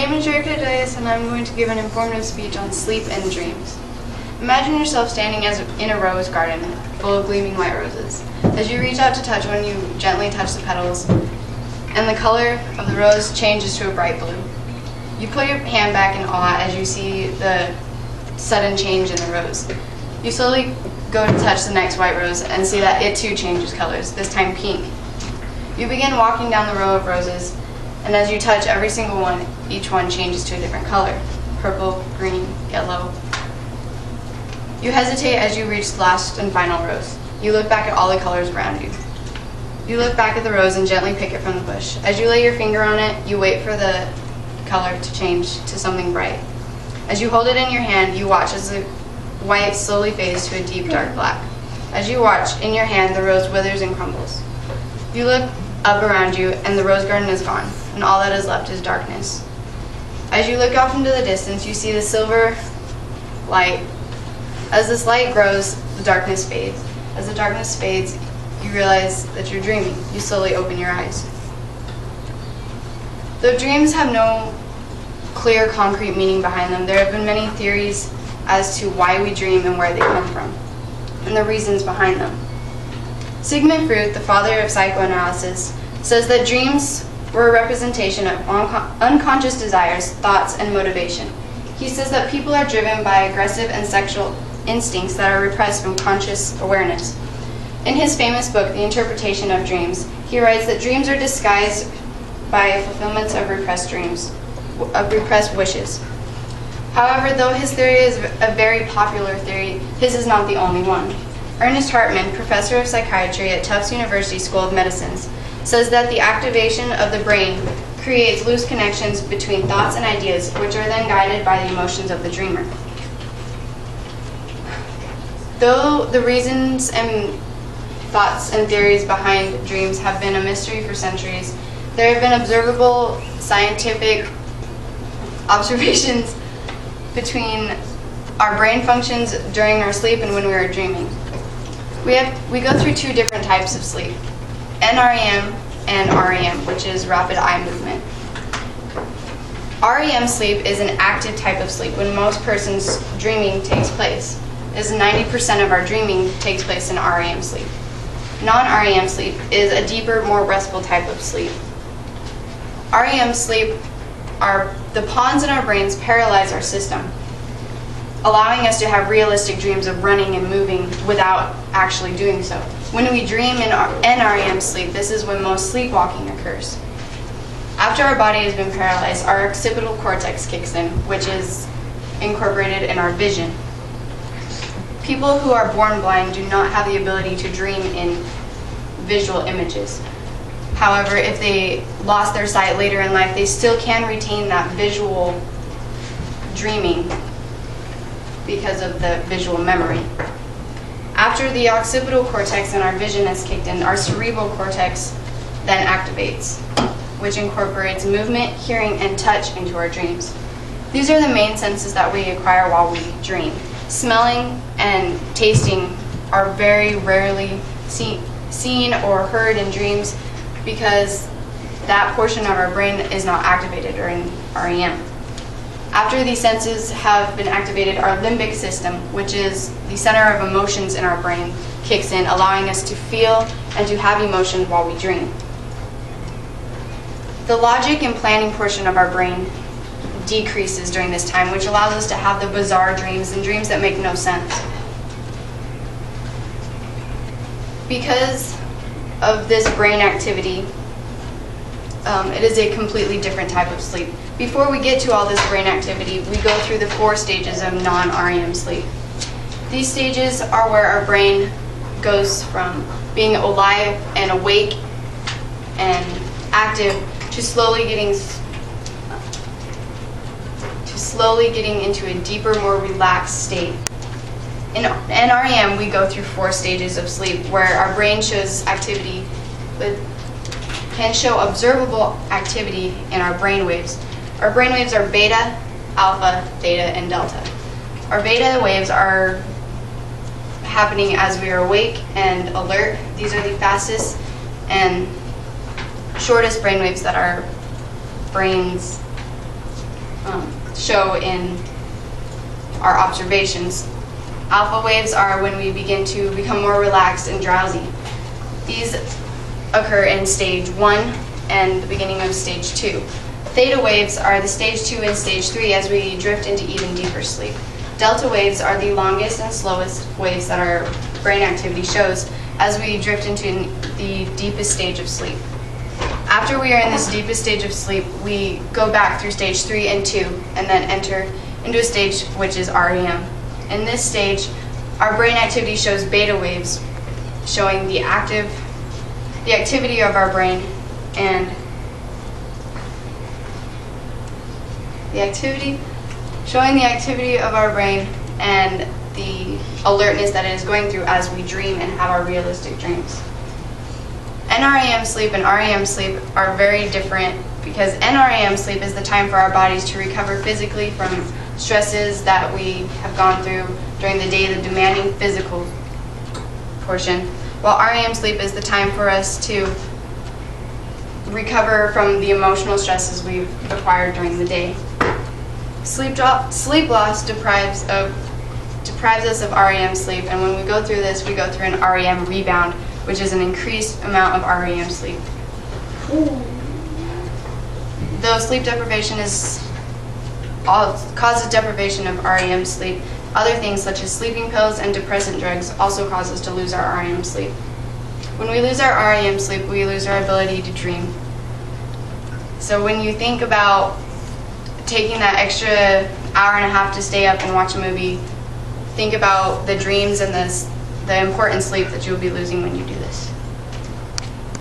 name is Jarika Hedelius, and I'm going to give an informative speech on sleep and dreams. Imagine yourself standing in a rose garden full of gleaming white roses. As you reach out to touch one, you gently touch the petals, and the color of the rose changes to a bright blue. You pull your hand back in awe as you see the sudden change in the rose. You slowly go to touch the next white rose and see that it too changes colors, this time pink. You begin walking down the row of roses, and as you touch every single one, each one changes to a different color: purple, green, yellow. You hesitate as you reach the last and final rose. You look back at all the colors around you. You look back at the rose and gently pick it from the bush. As you lay your finger on it, you wait for the color to change to something bright. As you hold it in your hand, you watch as the white slowly fades to a deep dark black. As you watch, in your hand, the rose withers and crumbles. You look up around you, and the rose garden is gone, and all that is left is darkness. As you look off into the distance, you see the silver light. As this light grows, the darkness fades. As the darkness fades, you realize that you're dreaming. You slowly open your eyes. Though dreams have no clear, concrete meaning behind them, there have been many theories as to why we dream and where they come from, and the reasons behind them. Sigmund Freud, the father of psychoanalysis, says that dreams were a representation of unconscious desires, thoughts, and motivation. He says that people are driven by aggressive and sexual instincts that are repressed from conscious awareness. In his famous book, The Interpretation of Dreams, he writes that dreams are disguised by fulfillments of repressed wishes. However, though his theory is a very popular theory, his is not the only one. Ernest Hartman, professor of psychiatry at Tufts University School of Medicine, says that the activation of the brain creates loose connections between thoughts and ideas, which are then guided by the emotions of the dreamer. Though the reasons and thoughts and theories behind dreams have been a mystery for centuries, there have been observable scientific observations between our brain functions during our sleep and when we are dreaming. We go through two different types of sleep: NREM and REM, which is rapid eye movement. REM sleep is an active type of sleep when most persons' dreaming takes place. As 90% of our dreaming takes place in REM sleep. Non-REM sleep is a deeper, more restful type of sleep. REM sleep, the pawns in our brains paralyze our system, allowing us to have realistic dreams of running and moving without actually doing so. When we dream in NREM sleep, this is when most sleepwalking occurs. After our body has been paralyzed, our occipital cortex kicks in, which is incorporated in our vision. People who are born blind do not have the ability to dream in visual images. However, if they lost their sight later in life, they still can retain that visual dreaming because of the visual memory. After the occipital cortex and our vision has kicked in, our cerebral cortex then activates, which incorporates movement, hearing, and touch into our dreams. These are the main senses that we acquire while we dream. Smelling and tasting are very rarely seen or heard in dreams because that portion of our brain is not activated during REM. After these senses have been activated, our limbic system, which is the center of emotions in our brain, kicks in, allowing us to feel and to have emotions while we dream. The logic and planning portion of our brain decreases during this time, which allows us to have the bizarre dreams and dreams that make no sense. Because of this brain activity, it is a completely different type of sleep. Before we get to all this brain activity, we go through the 4 stages of non-REM sleep. These stages are where our brain goes from being alive and awake and active to slowly getting into a deeper, more relaxed state. In NREM, we go through 4 stages of sleep where our brain shows activity, but can show observable activity in our brain waves. Our brain waves are beta, alpha, theta, and delta. Our beta waves are happening as we are awake and alert. These are the fastest and shortest brain waves that our brains show in our observations. Alpha waves are when we begin to become more relaxed and drowsy. These occur in stage 1 and the beginning of stage 2. Theta waves are the stage 2 and stage 3 as we drift into even deeper sleep. Delta waves are the longest and slowest waves that our brain activity shows as we drift into the deepest stage of sleep. After we are in this deepest stage of sleep, we go back through stage 3 and 2 and then enter into a stage which is REM. In this stage, our brain activity shows beta waves, showing the activity of our brain and the alertness that it is going through as we dream and have our realistic dreams. NREM sleep and REM sleep are very different because NREM sleep is the time for our bodies to recover physically from stresses that we have gone through during the day, the demanding physical portion, while REM sleep is the time for us to recover from the emotional stresses we've acquired during the day. Sleep loss deprives us of REM sleep, and when we go through this, we go through an REM rebound, which is an increased amount of REM sleep. Though sleep deprivation causes deprivation of REM sleep, other things such as sleeping pills and depressant drugs also cause us to lose our REM sleep. When we lose our REM sleep, we lose our ability to dream. So when you think about taking that extra hour and a half to stay up and watch a movie, think about the dreams and the important sleep that you'll be losing when you do this.